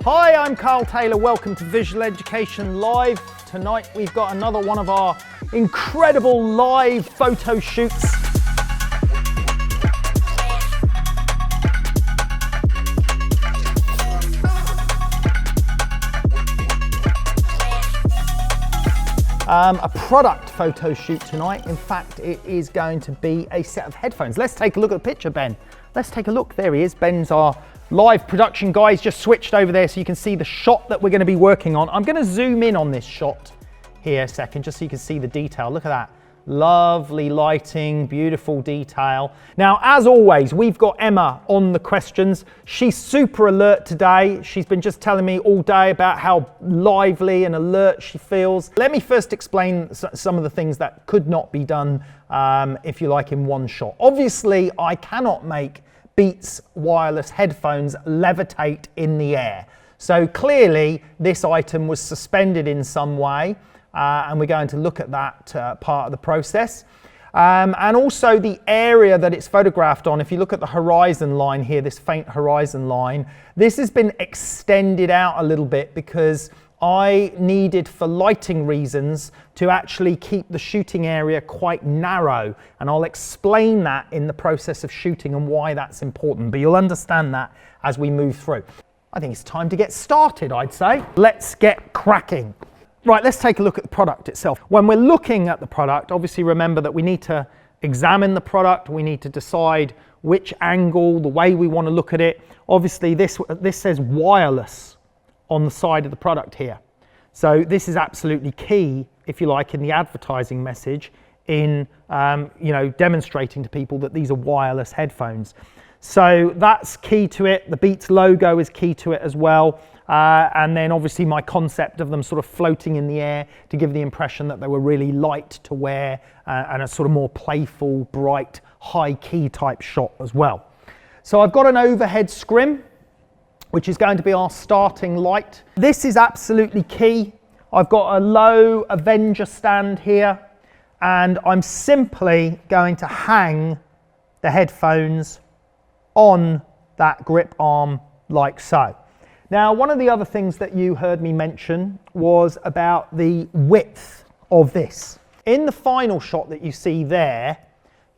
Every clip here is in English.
Hi, I'm Carl Taylor. Welcome to Visual Education Live. Tonight we've got another one of our incredible live photo shoots. A product photo shoot tonight. In fact, it is going to be a set of headphones. Let's take a look at the picture, Ben. Let's take a look. There he is. Ben's our live production guy. He's just switched over there so you can see the shot that we're going to be working on. I'm going to zoom in on this shot here a second just so you can see the detail. Look at that. Lovely lighting, beautiful detail. Now, as always, we've got Emma on the questions. She's super alert today. She's been just telling me all day about how lively and alert she feels. Let me first explain some of the things that could not be done, if you like, in one shot. Obviously, I cannot make Beats wireless headphones levitate in the air. So clearly, this item was suspended in some way. And we're going to look at that part of the process. And also the area that it's photographed on. If you look at the horizon line here, this faint horizon line, this has been extended out a little bit because I needed, for lighting reasons, to actually keep the shooting area quite narrow. And I'll explain that in the process of shooting and why that's important. But you'll understand that as we move through. I think it's time to get started, I'd say. Let's get cracking. Right, let's take a look at the product itself. When we're looking at the product, obviously remember that we need to examine the product, we need to decide which angle, the way we want to look at it. Obviously this says wireless on the side of the product here. So this is absolutely key, if you like, in the advertising message in demonstrating to people that these are wireless headphones. So that's key to it. The Beats logo is key to it as well. And then obviously my concept of them sort of floating in the air to give the impression that they were really light to wear and a sort of more playful, bright, high key type shot as well. So I've got an overhead scrim, which is going to be our starting light. This is absolutely key. I've got a low Avenger stand here, and I'm simply going to hang the headphones on that grip arm like so. Now, one of the other things that you heard me mention was about the width of this. In the final shot that you see there,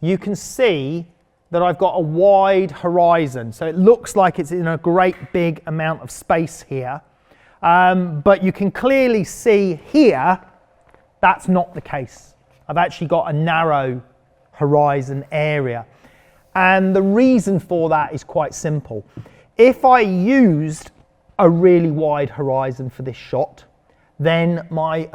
you can see that I've got a wide horizon. So it looks like it's in a great big amount of space here. But you can clearly see here, that's not the case. I've actually got a narrow horizon area. And the reason for that is quite simple. If I used a really wide horizon for this shot, then my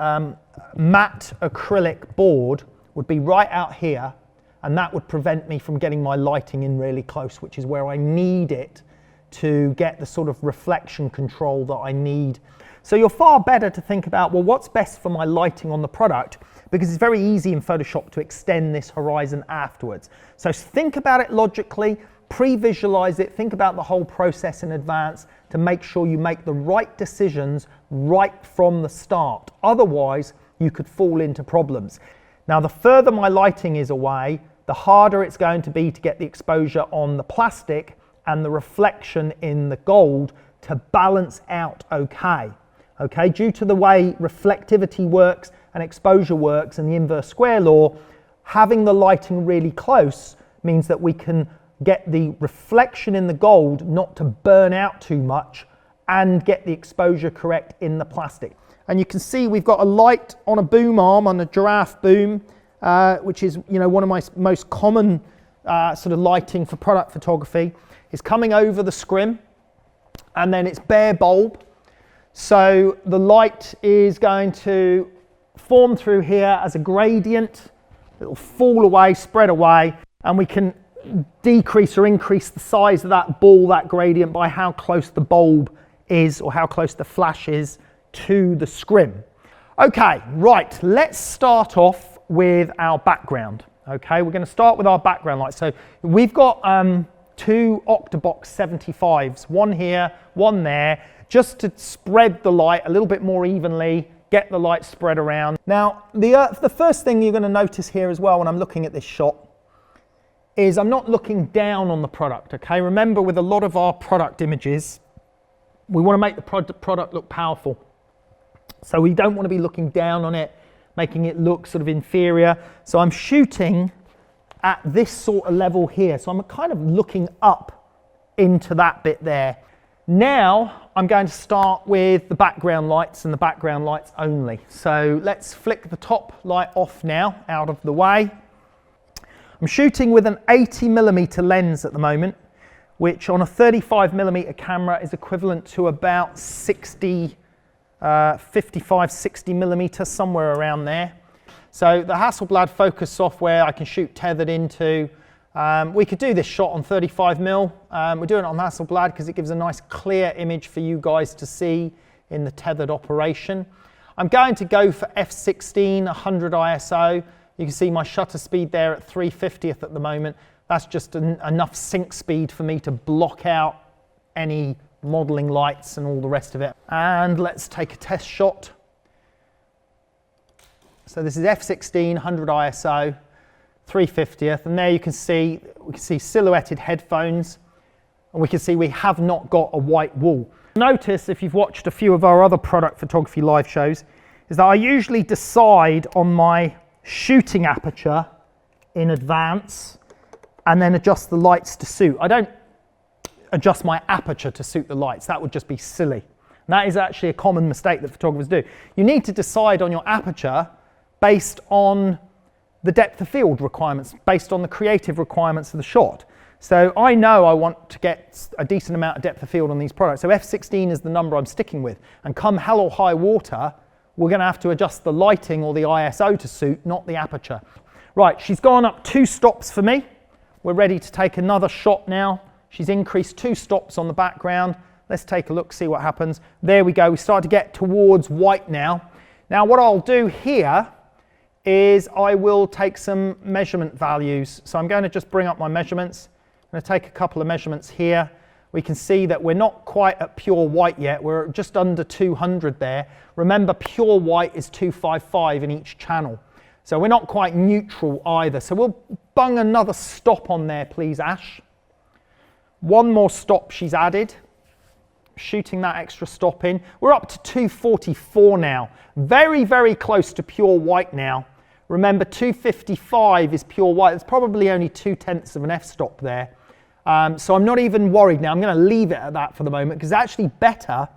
matte acrylic board would be right out here, and that would prevent me from getting my lighting in really close, which is where I need it to get the sort of reflection control that I need. So you're far better to think about, well, what's best for my lighting on the product? Because it's very easy in Photoshop to extend this horizon afterwards. So think about it logically, pre-visualize it, think about the whole process in advance to make sure you make the right decisions right from the start. Otherwise, you could fall into problems. Now, the further my lighting is away, the harder it's going to be to get the exposure on the plastic and the reflection in the gold to balance out okay. Okay, due to the way reflectivity works and exposure works and the inverse square law, having the lighting really close means that we can get the reflection in the gold not to burn out too much and get the exposure correct in the plastic. And you can see we've got a light on a boom arm, on a giraffe boom, which is one of my most common sort of lighting for product photography. It's coming over the scrim, and then it's bare bulb. So the light is going to form through here as a gradient. It'll fall away, spread away, and we can decrease or increase the size of that ball, that gradient, by how close the bulb is or how close the flash is to the scrim. Okay, right, let's start off with our background. Okay, we're going to start with our background light. So we've got two Octabox 75s, one here, one there, just to spread the light a little bit more evenly, get the light spread around. Now, the first thing you're going to notice here as well when I'm looking at this shot is I'm not looking down on the product, okay? Remember, with a lot of our product images, We want to make the product look powerful. So we don't want to be looking down on it, making it look sort of inferior. So I'm shooting at this sort of level here. So I'm kind of looking up into that bit there. Now I'm going to start with the background lights and the background lights only. So let's flick the top light off now, out of the way. I'm shooting with an 80mm lens at the moment, which on a 35mm camera is equivalent to about 55, 60mm, somewhere around there. So the Hasselblad focus software I can shoot tethered into. We could do this shot on 35mm. We're doing it on Hasselblad because it gives a nice clear image for you guys to see in the tethered operation. I'm going to go for f16, 100 ISO. You can see my shutter speed there at 3/50th at the moment. That's just enough sync speed for me to block out any modeling lights and all the rest of it. And let's take a test shot. So this is f16, 100 ISO, 3/50th, and there you can see, we can see silhouetted headphones, and we can see we have not got a white wall. Notice, if you've watched a few of our other product photography live shows, is that I usually decide on my shooting aperture in advance and then adjust the lights to suit. I don't adjust my aperture to suit the lights. That would just be silly. And that is actually a common mistake that photographers do. You need to decide on your aperture based on the depth of field requirements, based on the creative requirements of the shot. So I know I want to get a decent amount of depth of field on these products. So f16 is the number I'm sticking with. And come hell or high water, we're going to have to adjust the lighting or the ISO to suit, not the aperture. Right, she's gone up 2 stops for me. We're ready to take another shot now. She's increased 2 stops on the background. Let's take a look, see what happens. There we go, we start to get towards white now. Now what I'll do here is I will take some measurement values. So I'm going to just bring up my measurements. I'm going to take a couple of measurements here. We can see that we're not quite at pure white yet. We're just under 200 there. Remember, pure white is 255 in each channel. So we're not quite neutral either. So we'll bung another stop on there, please, Ash. One more stop she's added. Shooting that extra stop in. We're up to 244 now. Very, very close to pure white now. Remember, 255 is pure white. It's probably only 0.2 of an f-stop there. So I'm not even worried now. I'm going to leave it at that for the moment because it's actually better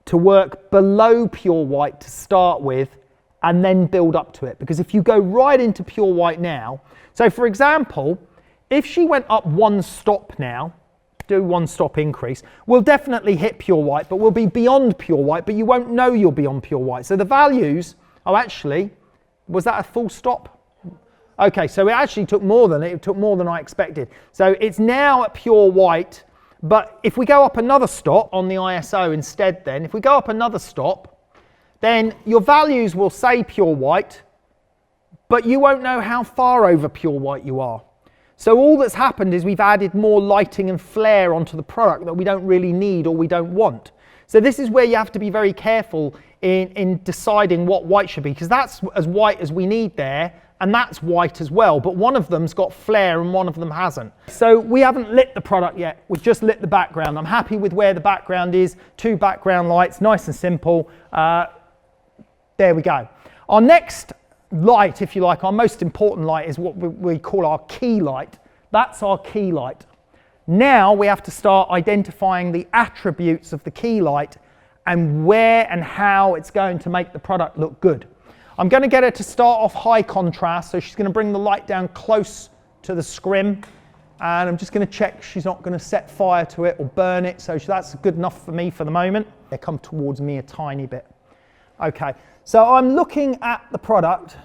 to work below pure white to start with and then build up to it. Because if you go right into pure white now, so for example, if she went up 1 stop now, do 1 stop increase, we'll definitely hit pure white, but we'll be beyond pure white, but you won't know you're beyond pure white. So the values, oh actually, was that a full stop? Okay, so it actually took more than I expected. So it's now at pure white, but if we go up another stop on the ISO instead then, if we go up another stop, then your values will say pure white, but you won't know how far over pure white you are. So all that's happened is we've added more lighting and flare onto the product that we don't really need or we don't want. So this is where you have to be very careful in deciding what white should be, because that's as white as we need there, and that's white as well, but one of them's got flare and one of them hasn't. So we haven't lit the product yet, we've just lit the background. I'm happy with where the background is, 2 background lights, nice and simple. There we go. Our next light, if you like, our most important light is what we call our key light. That's our key light. Now we have to start identifying the attributes of the key light and where and how it's going to make the product look good. I'm going to get her to start off high contrast, so she's going to bring the light down close to the scrim, and I'm just going to check she's not going to set fire to it or burn it, so that's good enough for me for the moment. They come towards me a tiny bit. Okay, so I'm looking at the product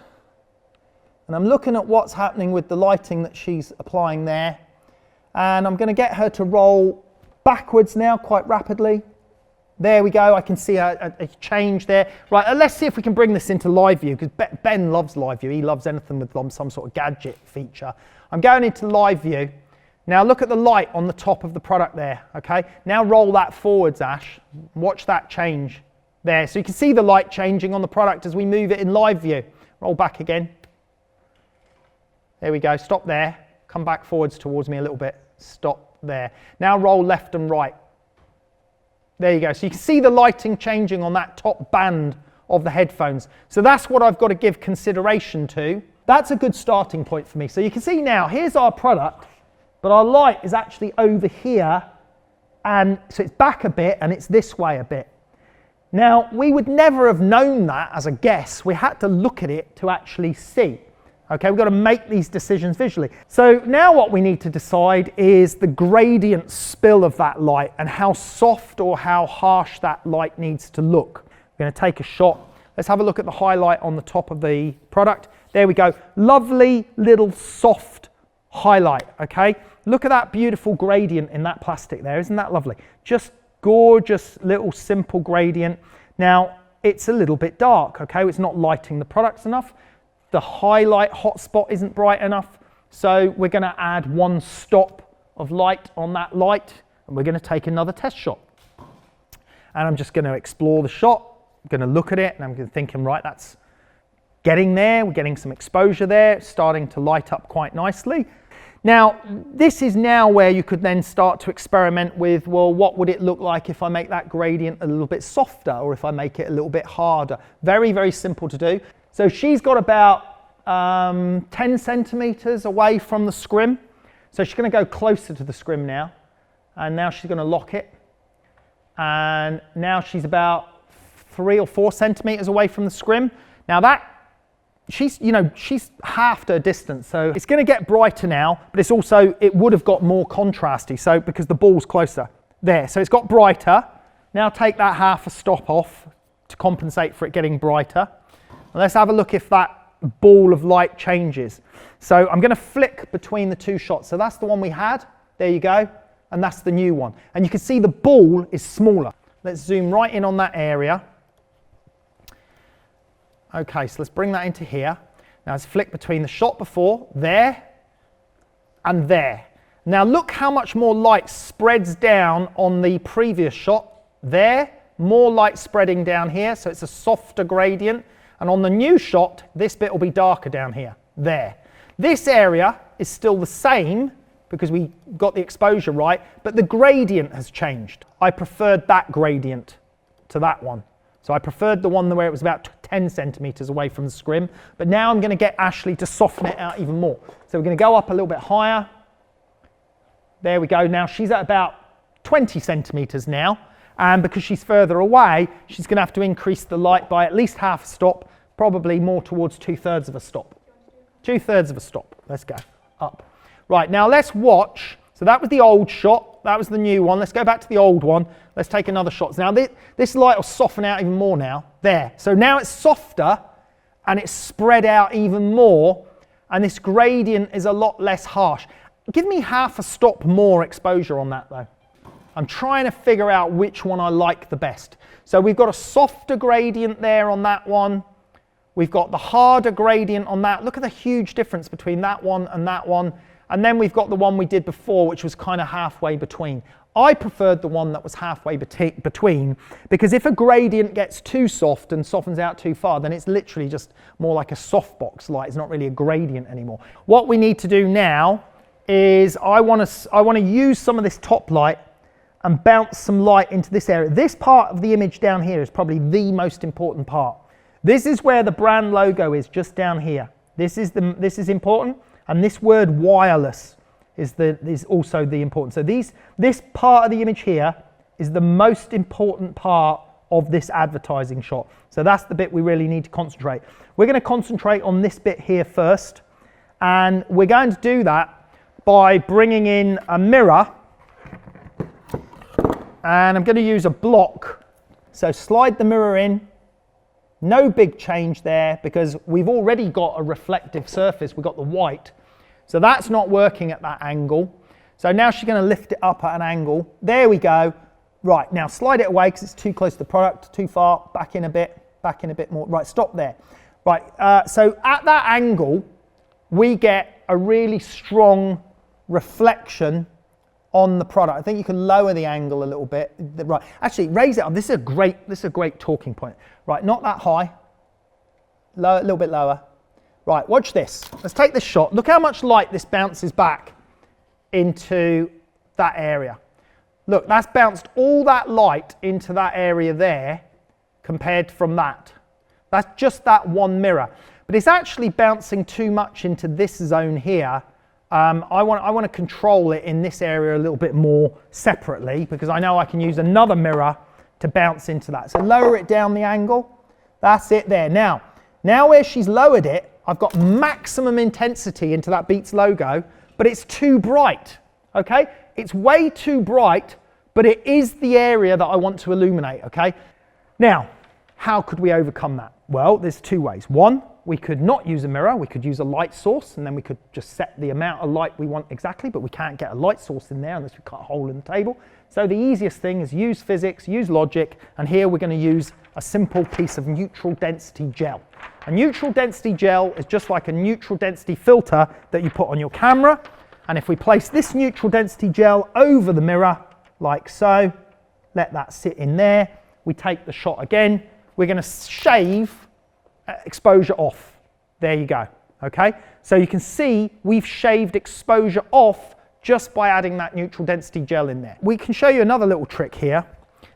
and I'm looking at what's happening with the lighting that she's applying there, and I'm going to get her to roll backwards now quite rapidly. There we go, I can see a change there. Right, let's see if we can bring this into live view, because Ben loves live view. He loves anything with some sort of gadget feature. I'm going into live view. Now look at the light on the top of the product there, okay? Now roll that forwards, Ash. Watch that change there. So you can see the light changing on the product as we move it in live view. Roll back again. There we go, stop there. Come back forwards towards me a little bit. Stop there. Now roll left and right. There you go. So you can see the lighting changing on that top band of the headphones. So that's what I've got to give consideration to. That's a good starting point for me. So you can see now, here's our product, but our light is actually over here, and so it's back a bit and it's this way a bit. Now, we would never have known that as a guess. We had to look at it to actually see. Okay, we've got to make these decisions visually. So now what we need to decide is the gradient spill of that light and how soft or how harsh that light needs to look. We're going to take a shot. Let's have a look at the highlight on the top of the product. There we go. Lovely little soft highlight, okay? Look at that beautiful gradient in that plastic there. Isn't that lovely? Just gorgeous little simple gradient. Now, it's a little bit dark, okay? It's not lighting the products enough. The highlight hotspot isn't bright enough. So we're going to add one stop of light on that light, and we're going to take another test shot. And I'm just going to explore the shot. I'm going to look at it, and I'm thinking, right, that's getting there. We're getting some exposure there. It's starting to light up quite nicely. Now, this is now where you could then start to experiment with, well, what would it look like if I make that gradient a little bit softer, or if I make it a little bit harder? Very, very simple to do. So she's got about 10 centimeters away from the scrim. So she's going to go closer to the scrim now. And now she's going to lock it. And now she's about 3 or 4 centimeters away from the scrim. Now she's halved her distance. So it's going to get brighter now, but it's also, it would have got more contrasty. So because the ball's closer there. So it's got brighter. Now take that half a stop off to compensate for it getting brighter. Let's have a look if that ball of light changes. So I'm going to flick between the two shots. So that's the one we had. There you go. And that's the new one. And you can see the ball is smaller. Let's zoom right in on that area. Okay, so let's bring that into here. Now let's flick between the shot before, there, and there. Now look how much more light spreads down on the previous shot. There, more light spreading down here. So it's a softer gradient. And on the new shot, this bit will be darker down here, there. This area is still the same because we got the exposure right, but the gradient has changed. I preferred that gradient to that one. So I preferred the one where it was about 10 centimeters away from the scrim, but now I'm going to get Ashley to soften it out even more. So we're going to go up a little bit higher. There we go. Now she's at about 20 centimeters now. And because she's further away, she's going to have to increase the light by at least half a stop, probably more towards 2/3 of a stop. 2/3 of a stop. Let's go up. Right, now let's watch. So that was the old shot. That was the new one. Let's go back to the old one. Let's take another shot. Now this light will soften out even more now. There. So now it's softer and it's spread out even more. And this gradient is a lot less harsh. Give me half a stop more exposure on that though. I'm trying to figure out which one I like the best. So we've got a softer gradient there on that one. We've got the harder gradient on that. Look at the huge difference between that one and that one. And then we've got the one we did before, which was kind of halfway between. I preferred the one that was halfway between, because if a gradient gets too soft and softens out too far, then it's literally just more like a softbox light. It's not really a gradient anymore. What we need to do now is I want to use some of this top light and bounce some light into this area. This part of the image down here is probably the most important part. This is where the brand logo is, just down here. This is important, and this word wireless is also the important. So this part of the image here is the most important part of this advertising shot. So that's the bit we really need to concentrate. We're going to concentrate on this bit here first, and we're going to do that by bringing in a mirror. And I'm going to use a block. So slide the mirror in. No big change there because we've already got a reflective surface. We've got the white. So that's not working at that angle. So now she's going to lift it up at an angle. There we go. Right, now slide it away because it's too close to the product, too far. Back in a bit more. Right, stop there. Right, so at that angle, we get a really strong reflection on the product. I think you can lower the angle a little bit. Right, actually raise it up. This is a great talking point. Right, not that high. Lower, a little bit lower. Right, watch this. Let's take this shot. Look how much light this bounces back into that area. Look, that's bounced all that light into that area there compared from that. That's just that one mirror. But it's actually bouncing too much into this zone here. I want to control it in this area a little bit more separately because I know I can use another mirror to bounce into that. So lower it down the angle. That's it there. Now where she's lowered it, I've got maximum intensity into that Beats logo, but it's too bright, okay? It's way too bright, but it is the area that I want to illuminate, okay? Now, how could we overcome that? Well, there's two ways. One, we could not use a mirror, we could use a light source, and then we could just set the amount of light we want exactly, but we can't get a light source in there unless we cut a hole in the table. So the easiest thing is use physics, use logic, and here we're going to use a simple piece of neutral density gel. A neutral density gel is just like a neutral density filter that you put on your camera, and if we place this neutral density gel over the mirror, like so, let that sit in there, we take the shot again, we're going to shave exposure off. There you go, okay? So you can see we've shaved exposure off just by adding that neutral density gel in there. We can show you another little trick here.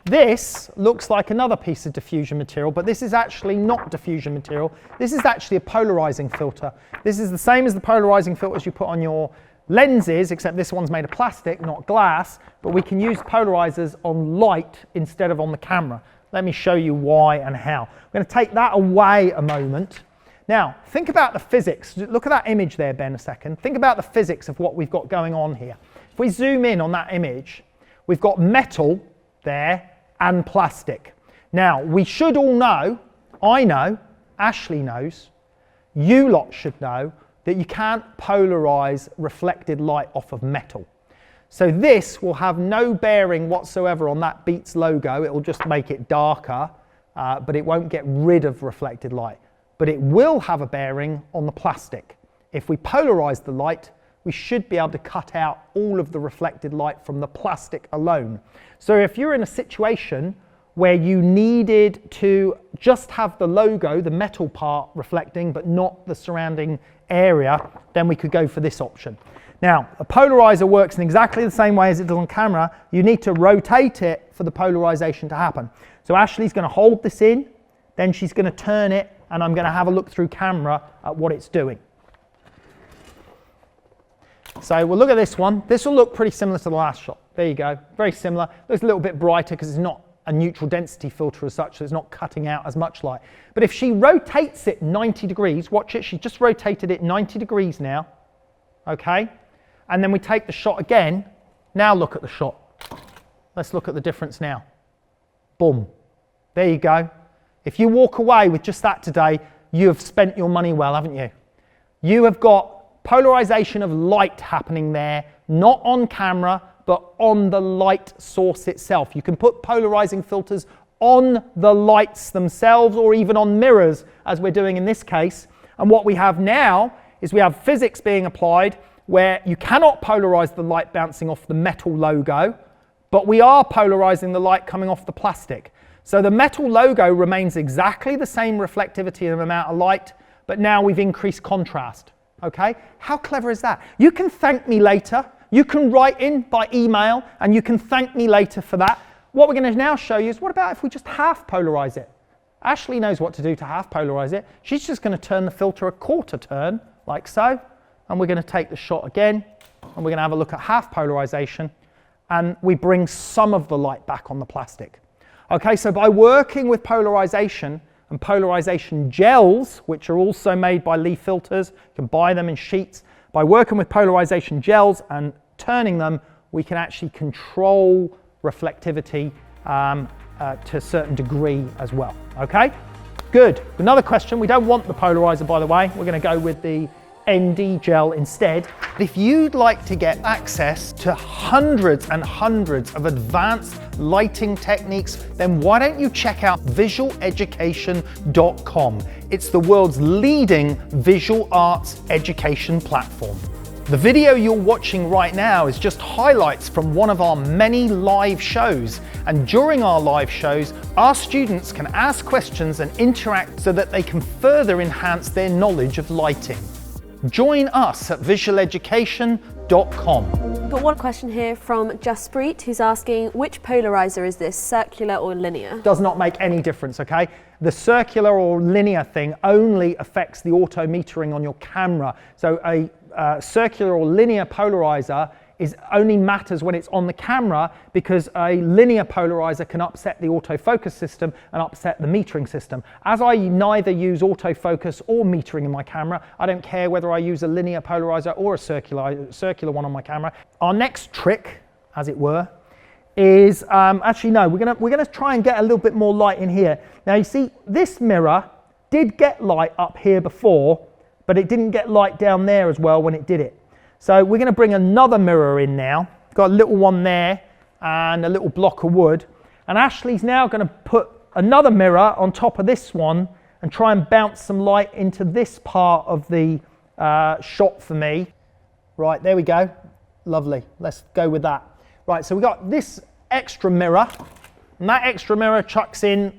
This looks like another piece of diffusion material, but this is actually not diffusion material. This is actually a polarizing filter. This is the same as the polarizing filters you put on your lenses, except this one's made of plastic, not glass, but we can use polarizers on light instead of on the camera. Let me show you why and how. I'm going to take that away a moment. Now, think about the physics. Look at that image there, Ben, a second. Think about the physics of what we've got going on here. If we zoom in on that image, we've got metal there and plastic. Now, we should all know, I know, Ashley knows, you lot should know, that you can't polarize reflected light off of metal. So this will have no bearing whatsoever on that Beats logo. It will just make it darker, but it won't get rid of reflected light. But it will have a bearing on the plastic. If we polarize the light, we should be able to cut out all of the reflected light from the plastic alone. So if you're in a situation where you needed to just have the logo, the metal part reflecting, but not the surrounding area, then we could go for this option. Now, a polarizer works in exactly the same way as it does on camera. You need to rotate it for the polarization to happen. So Ashley's going to hold this in, then she's going to turn it, and I'm going to have a look through camera at what it's doing. So we'll look at this one. This will look pretty similar to the last shot. There you go, very similar. Looks a little bit brighter because it's not a neutral density filter as such, so it's not cutting out as much light. But if she rotates it 90 degrees, watch it, she just rotated it 90 degrees now, okay? And then we take the shot again. Now look at the shot. Let's look at the difference now. Boom, there you go. If you walk away with just that today, you have spent your money well, haven't you? You have got polarization of light happening there, not on camera, but on the light source itself. You can put polarizing filters on the lights themselves or even on mirrors, as we're doing in this case. And what we have now is we have physics being applied where you cannot polarize the light bouncing off the metal logo, but we are polarizing the light coming off the plastic. So the metal logo remains exactly the same reflectivity and amount of light, but now we've increased contrast, okay? How clever is that? You can thank me later. You can write in by email and you can thank me later for that. What we're going to now show you is what about if we just half polarize it? Ashley knows what to do to half polarize it. She's just going to turn the filter a quarter turn, like so, and we're going to take the shot again, and we're going to have a look at half polarization, and we bring some of the light back on the plastic. Okay, so by working with polarization and polarization gels, which are also made by Lee Filters, you can buy them in sheets. By working with polarization gels and turning them, we can actually control reflectivity to a certain degree as well. Okay, good. Another question, we don't want the polarizer, by the way. We're going to go with the ND gel instead. If you'd like to get access to hundreds and hundreds of advanced lighting techniques, then why don't you check out visualeducation.com. It's the world's leading visual arts education platform. The video you're watching right now is just highlights from one of our many live shows. And during our live shows, our students can ask questions and interact so that they can further enhance their knowledge of lighting. Join us at visualeducation.com snoot.com. Got one question here from Jaspreet, who's asking, which polarizer is this, circular or linear? Does not make any difference, okay? The circular or linear thing only affects the auto metering on your camera. So a circular or linear polarizer only matters when it's on the camera, because a linear polarizer can upset the autofocus system and upset the metering system. As I neither use autofocus or metering in my camera, I don't care whether I use a linear polarizer or a circular one on my camera. Our next trick, as it were, is actually no, we're gonna try and get a little bit more light in here. Now you see, this mirror did get light up here before, but it didn't get light down there as well when it did it. So we're going to bring another mirror in now. Got a little one there and a little block of wood. And Ashley's now going to put another mirror on top of this one and try and bounce some light into this part of the shot for me. Right, there we go. Lovely. Let's go with that. Right, so we've got this extra mirror, and that extra mirror chucks in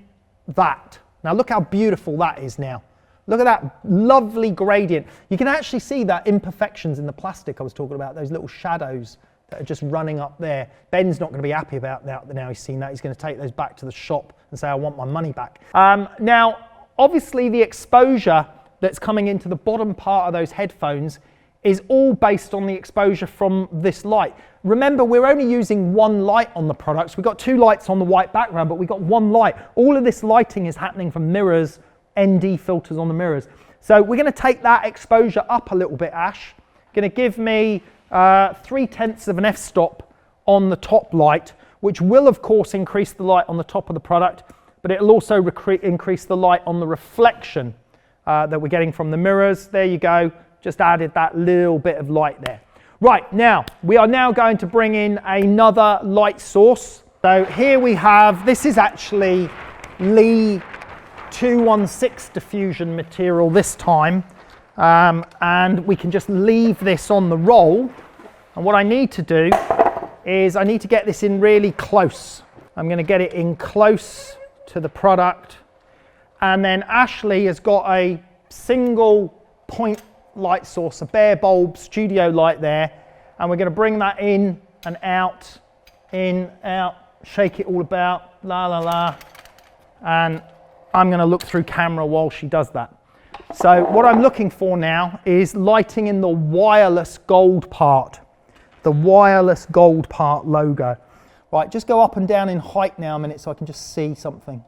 that. Now look how beautiful that is now. Look at that lovely gradient. You can actually see that imperfections in the plastic I was talking about, those little shadows that are just running up there. Ben's not going to be happy about that now he's seen that. He's going to take those back to the shop and say, I want my money back. Now, obviously the exposure that's coming into the bottom part of those headphones is all based on the exposure from this light. Remember, we're only using one light on the products. We've got two lights on the white background, but we've got one light. All of this lighting is happening from mirrors, ND filters on the mirrors. So we're going to take that exposure up a little bit, Ash. Going to give me 3/10 of an f-stop on the top light, which will of course increase the light on the top of the product, but it'll also increase the light on the reflection that we're getting from the mirrors. There you go, just added that little bit of light there. Right, now we are now going to bring in another light source. So here we have, this is actually Lee 216 diffusion material this time, and we can just leave this on the roll. And what I need to do is I need to get this in really close. I'm going to get it in close to the product, and then Ashley has got a single point light source, a bare bulb studio light there, and we're going to bring that in and out, in, out, shake it all about, la la la, and I'm going to look through camera while she does that. So what I'm looking for now is lighting in the wireless gold part, the wireless gold part logo. Right, just go up and down in height now a minute so I can just see something.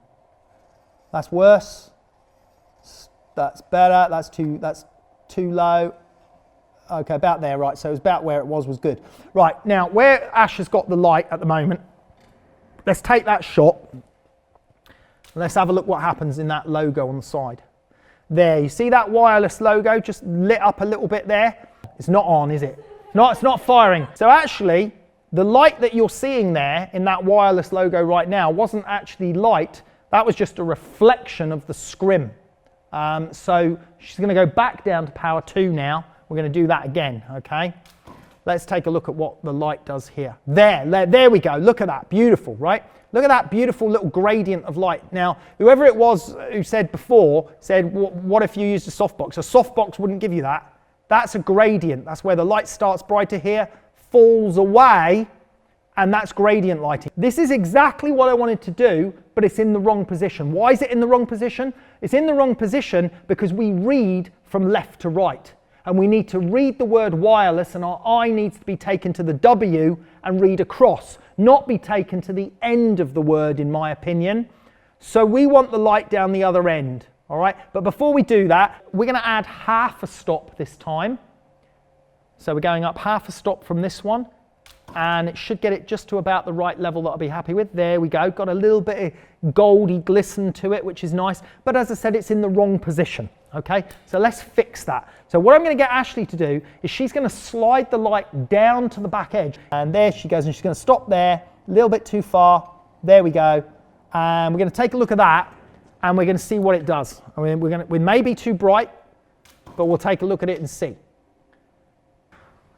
That's worse. That's better. That's too low. Okay, about there, right. So it was about where it was good. Right, now where Ash has got the light at the moment, let's take that shot. Let's have a look what happens in that logo on the side. There, you see that wireless logo just lit up a little bit there? It's not on, is it? No, it's not firing. So actually, the light that you're seeing there in that wireless logo right now wasn't actually light. That was just a reflection of the scrim. So she's going to go back down to power 2 now. We're going to do that again, okay? Let's take a look at what the light does here. There we go. Look at that. Beautiful, right? Look at that beautiful little gradient of light. Now, whoever it was who said before, said, what if you used a softbox? A softbox wouldn't give you that. That's a gradient. That's where the light starts brighter here, falls away, and that's gradient lighting. This is exactly what I wanted to do, but it's in the wrong position. Why is it in the wrong position? It's in the wrong position because we read from left to right. And we need to read the word wireless, and our eye needs to be taken to the W and read across, not be taken to the end of the word, in my opinion. So we want the light down the other end, all right? But before we do that, we're going to add half a stop this time. So we're going up half a stop from this one, and it should get it just to about the right level that I'll be happy with. There we go. Got a little bit of goldy glisten to it, which is nice. But as I said, it's in the wrong position. Okay, so let's fix that. So what I'm going to get Ashley to do is she's going to slide the light down to the back edge. And there she goes, and she's going to stop there, a little bit too far. There we go. And we're going to take a look at that, and we're going to see what it does. I mean, we may be too bright, but we'll take a look at it and see.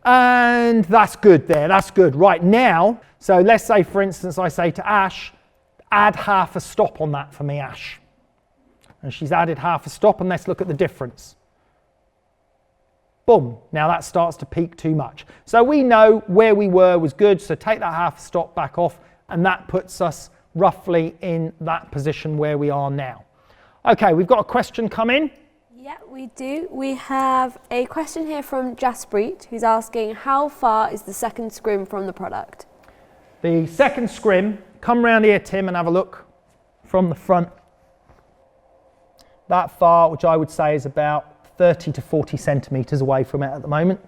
And that's good there, that's good. Right now, so let's say, for instance, I say to Ash, add half a stop on that for me, Ash. And she's added half a stop, and let's look at the difference. Boom, now that starts to peak too much. So we know where we were was good, so take that half stop back off, and that puts us roughly in that position where we are now. Okay, we've got a question come in. Yeah, we do. We have a question here from Jaspreet, who's asking, how far is the second scrim from the product? The second scrim, come round here, Tim, and have a look from the front. That far, which I would say is about 30 to 40 centimetres away from it at the moment.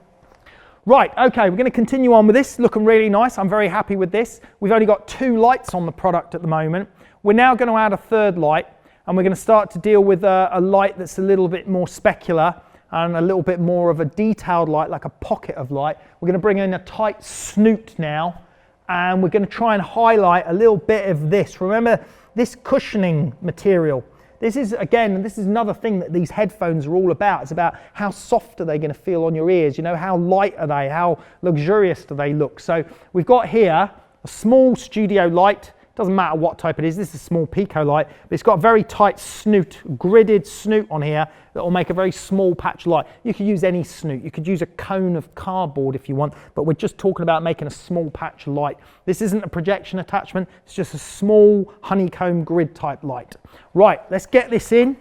Right, okay, we're going to continue on with this. Looking really nice. I'm very happy with this. We've only got 2 lights on the product at the moment. We're now going to add a third light, and we're going to start to deal with a light that's a little bit more specular and a little bit more of a detailed light, like a pocket of light. We're going to bring in a tight snoot now, and we're going to try and highlight a little bit of this. Remember this cushioning material. This is another thing that these headphones are all about. It's about how soft are they going to feel on your ears, you know, how light are they, how luxurious do they look. So we've got here a small studio light. Doesn't matter what type it is. This is a small Pico light, but it's got a very tight snoot, gridded snoot on here that will make a very small patch light. You could use any snoot. You could use a cone of cardboard if you want, but we're just talking about making a small patch light. This isn't a projection attachment. It's just a small honeycomb grid type light. Right, let's get this in.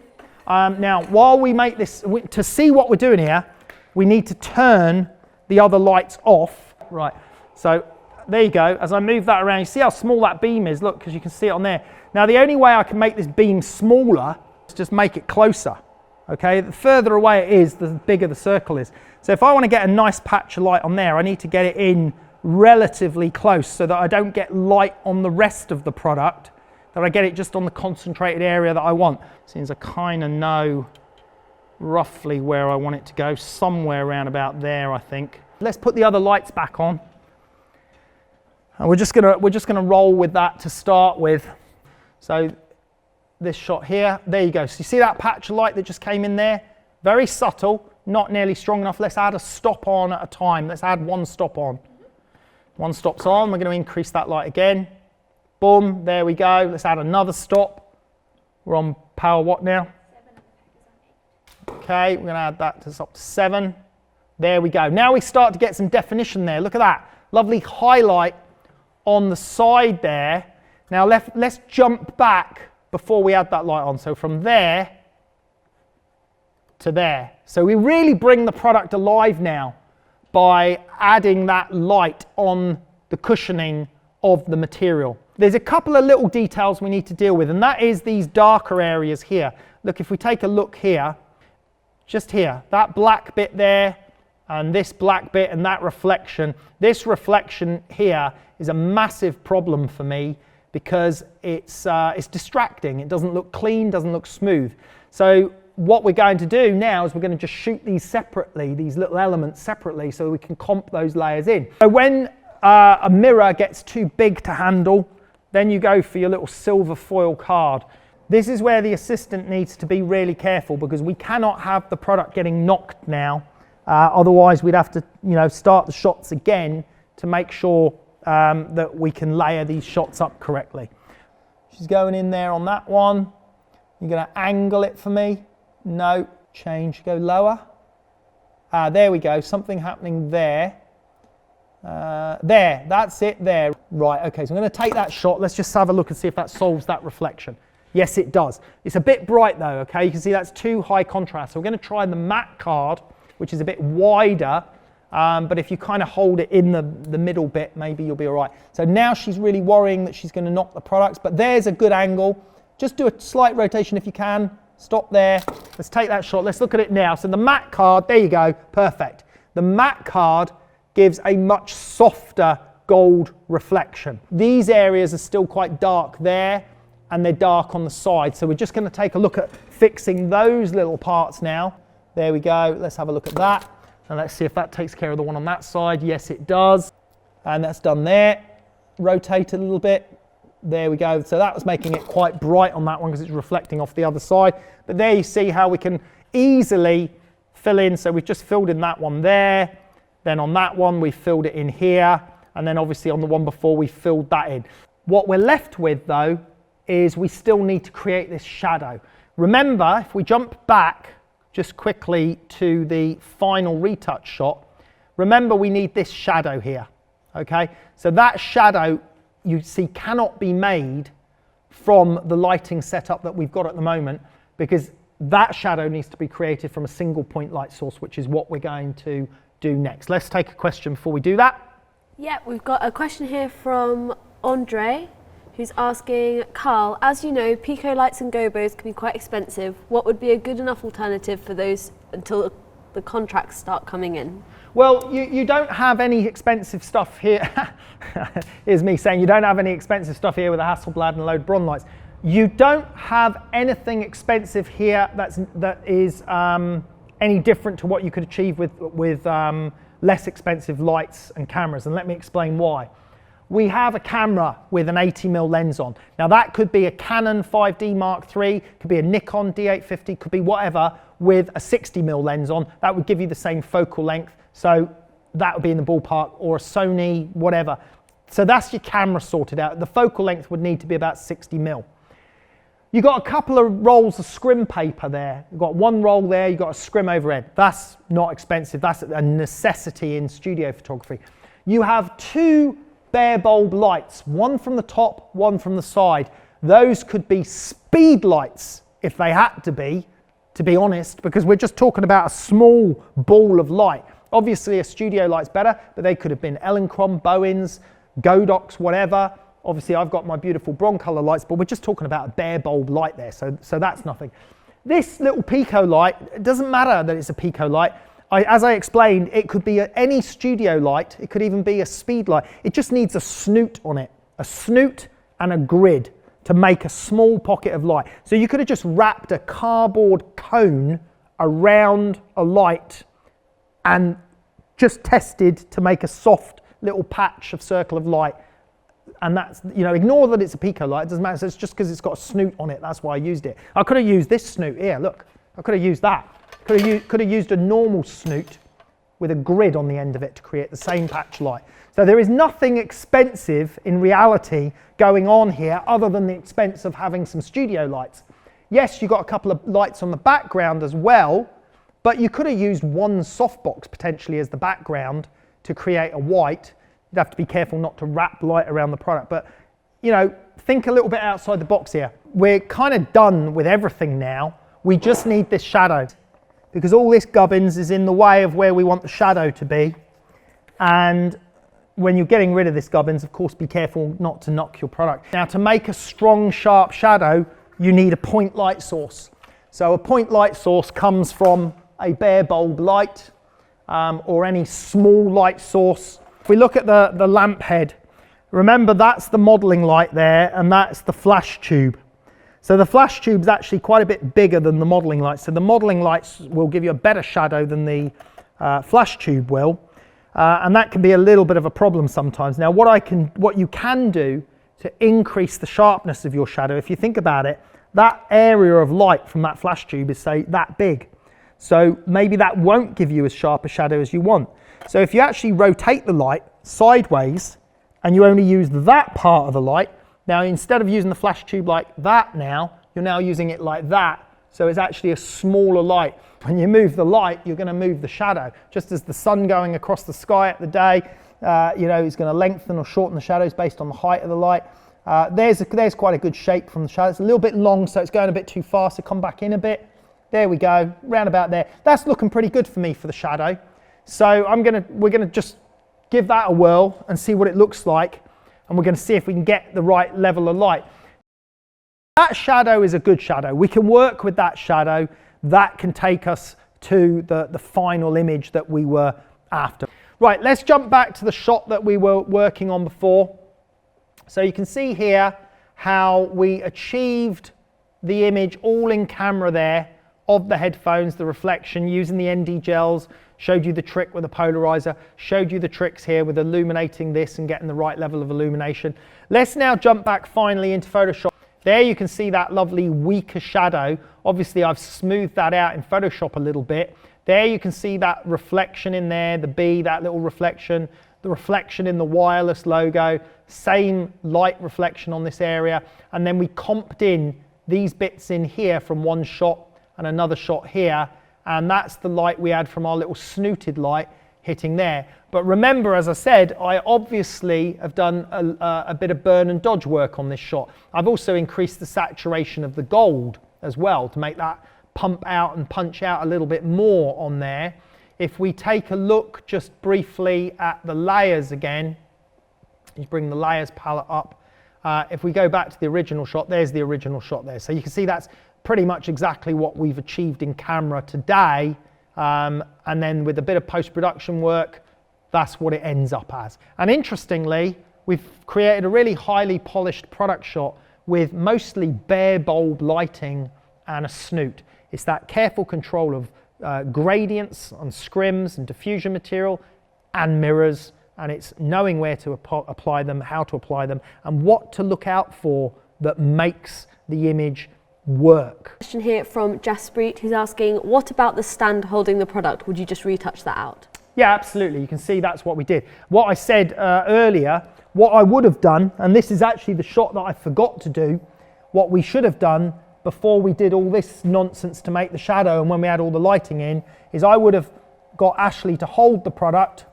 Now, while we make this, to see what we're doing here, we need to turn the other lights off. Right, so there you go. As I move that around, you see how small that beam is? Look, because you can see it on there. Now, the only way I can make this beam smaller is just make it closer. Okay, the further away it is, the bigger the circle is. So if I want to get a nice patch of light on there, I need to get it in relatively close so that I don't get light on the rest of the product, that I get it just on the concentrated area that I want. Since I kind of know roughly where I want it to go, somewhere around about there, I think. Let's put the other lights back on. And we're just gonna roll with that to start with. So this shot here, there you go. So you see that patch of light that just came in there? Very subtle, not nearly strong enough. Let's add a stop on at a time. Let's add 1 stop on. 1 stop's on, we're gonna increase that light again. Boom, there we go. Let's add another stop. We're on power what now? 7. Okay, we're gonna add that to up to 7. There we go. Now we start to get some definition there. Look at that, lovely highlight on the side there. Now let's jump back before we add that light on. So from there to there. So we really bring the product alive now by adding that light on the cushioning of the material. There's a couple of little details we need to deal with, and that is these darker areas here. Look, if we take a look here, just here, that black bit there, and this black bit and that reflection. This reflection here is a massive problem for me because it's distracting. It doesn't look clean, doesn't look smooth. So what we're going to do now is we're going to just shoot these separately, these little elements separately, so we can comp those layers in. So when a mirror gets too big to handle, then you go for your little silver foil card. This is where the assistant needs to be really careful because we cannot have the product getting knocked now. Otherwise, we'd have to, start the shots again to make sure that we can layer these shots up correctly. She's going in there on that one. You're going to angle it for me. No, change, go lower. There we go, something happening there. There, that's it there. Right, okay, so I'm going to take that shot. Let's just have a look and see if that solves that reflection. Yes, it does. It's a bit bright though, okay? You can see that's too high contrast. So we're going to try the matte card, which is a bit wider, but if you kind of hold it in the middle bit, maybe you'll be all right. So now she's really worrying that she's going to knock the products, but there's a good angle. Just do a slight rotation if you can. Stop there. Let's take that shot. Let's look at it now. So the matte card, there you go, perfect. The matte card gives a much softer gold reflection. These areas are still quite dark there, and they're dark on the side. So we're just going to take a look at fixing those little parts now. There we go. Let's have a look at that. And let's see if that takes care of the one on that side. Yes, it does. And that's done there. Rotate a little bit. There we go. So that was making it quite bright on that one because it's reflecting off the other side. But there you see how we can easily fill in. So we've just filled in that one there. Then on that one, we filled it in here. And then obviously on the one before, we filled that in. What we're left with though, is we still need to create this shadow. Remember, if we jump back just quickly to the final retouch shot, remember we need this shadow here, okay? So that shadow, you see, cannot be made from the lighting setup that we've got at the moment, because that shadow needs to be created from a single point light source, which is what we're going to do next. Let's take a question before we do that. Yeah, we've got a question here from Andre, who's asking, Carl, as you know, Pico lights and gobos can be quite expensive. What would be a good enough alternative for those until the contracts start coming in? Well, you don't have any expensive stuff here. Here's me saying you don't have any expensive stuff here with a Hasselblad and a load of Bron lights. You don't have anything expensive here that is any different to what you could achieve with less expensive lights and cameras, and let me explain why. We have a camera with an 80mm lens on. Now that could be a Canon 5D Mark III, could be a Nikon D850, could be whatever, with a 60mm lens on. That would give you the same focal length, so that would be in the ballpark, or a Sony, whatever. So that's your camera sorted out. The focal length would need to be about 60mm. You've got a couple of rolls of scrim paper there. You've got one roll there, you've got a scrim overhead. That's not expensive, that's a necessity in studio photography. You have two bare bulb lights, one from the top, one from the side. Those could be speed lights if they had to be honest, because we're just talking about a small ball of light. Obviously a studio light's better, but they could have been Elinchron, Bowens, Godox, whatever. Obviously I've got my beautiful Broncolor lights, but we're just talking about a bare bulb light there, so that's nothing. This little Pico light, it doesn't matter that it's a Pico light. As I explained, it could be any studio light, it could even be a speed light. It just needs a snoot on it, a snoot and a grid to make a small pocket of light. So you could have just wrapped a cardboard cone around a light and just tested to make a soft little patch of circle of light. And that's, you know, ignore that it's a Pico light, it doesn't matter, so it's just because it's got a snoot on it, that's why I used it. I could have used this snoot here, look, I could have used that. Could have used a normal snoot with a grid on the end of it to create the same patch light. So there is nothing expensive in reality going on here other than the expense of having some studio lights. Yes, you've got a couple of lights on the background as well, but you could have used one softbox potentially as the background to create a white. You'd have to be careful not to wrap light around the product, but you know, think a little bit outside the box here. We're kind of done with everything now. We just need this shadow, because all this gubbins is in the way of where we want the shadow to be. And when you're getting rid of this gubbins, of course, be careful not to knock your product. Now, to make a strong, sharp shadow, you need a point light source. So a point light source comes from a bare bulb light or any small light source. If we look at the lamp head, remember that's the modeling light there, and that's the flash tube. So the flash tube is actually quite a bit bigger than the modeling lights. So the modeling lights will give you a better shadow than the flash tube will. And that can be a little bit of a problem sometimes. Now what you can do to increase the sharpness of your shadow, if you think about it, that area of light from that flash tube is, say, that big. So maybe that won't give you as sharp a shadow as you want. So if you actually rotate the light sideways and you only use that part of the light, now instead of using the flash tube like that now, you're now using it like that. So it's actually a smaller light. When you move the light, you're going to move the shadow. Just as the sun going across the sky at the day, you know, is going to lengthen or shorten the shadows based on the height of the light. There's quite a good shape from the shadow. It's a little bit long, so it's going a bit too fast, so come back in a bit. There we go, round about there. That's looking pretty good for me for the shadow. So we're gonna just give that a whirl and see what it looks like, and we're going to see if we can get the right level of light. That shadow is a good shadow. We can work with that shadow. That can take us to the final image that we were after. Right, let's jump back to the shot that we were working on before. So you can see here how we achieved the image all in camera there of the headphones, the reflection using the ND gels, showed you the trick with the polarizer, showed you the tricks here with illuminating this and getting the right level of illumination. Let's now jump back finally into Photoshop. There you can see that lovely weaker shadow. Obviously I've smoothed that out in Photoshop a little bit. There you can see that reflection in there, the B, that little reflection, the reflection in the wireless logo, same light reflection on this area, and then we comped in these bits in here from one shot and another shot here, and that's the light we had from our little snooted light hitting there. But remember, as I said, I obviously have done a bit of burn and dodge work on this shot. I've also increased the saturation of the gold as well to make that pump out and punch out a little bit more on there. If we take a look just briefly at the layers again, you bring the layers palette up. If we go back to the original shot, there's the original shot there. So you can see that's pretty much exactly what we've achieved in camera today. And then with a bit of post-production work, that's what it ends up as. And interestingly, we've created a really highly polished product shot with mostly bare bulb lighting and a snoot. It's that careful control of gradients on scrims and diffusion material and mirrors, and it's knowing where to apply them, how to apply them, and what to look out for that makes the image work. Question here from Jaspreet, who's asking, what about the stand holding the product? Would you just retouch that out? Yeah, absolutely. You can see that's what we did. What I said earlier, what I would have done, and this is actually the shot that I forgot to do, what we should have done before we did all this nonsense to make the shadow and when we had all the lighting in, is I would have got Ashley to hold the product.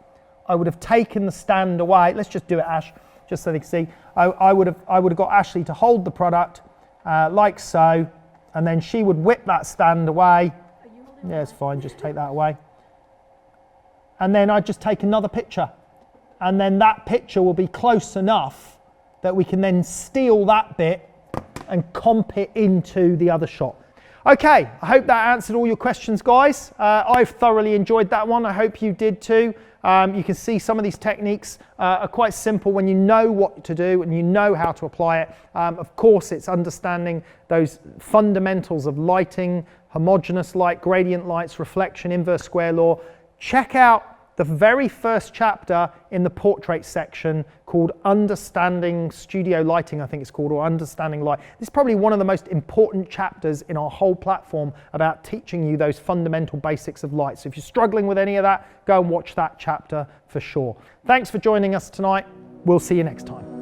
I would have taken the stand away. Let's just do it, Ash, just so they can see. I would have got Ashley to hold the product like so, and then she would whip that stand away. Yeah, it's fine, just take that away. And then I'd just take another picture. And then that picture will be close enough that we can then steal that bit and comp it into the other shot. Okay, I hope that answered all your questions, guys. I've thoroughly enjoyed that one. I hope you did too. You can see some of these techniques are quite simple when you know what to do and you know how to apply it. Of course, it's understanding those fundamentals of lighting, homogeneous light, gradient lights, reflection, inverse square law. Check out the very first chapter in the portrait section called Understanding Studio Lighting, I think it's called, or Understanding Light. This is probably one of the most important chapters in our whole platform about teaching you those fundamental basics of light. So if you're struggling with any of that, go and watch that chapter for sure. Thanks for joining us tonight. We'll see you next time.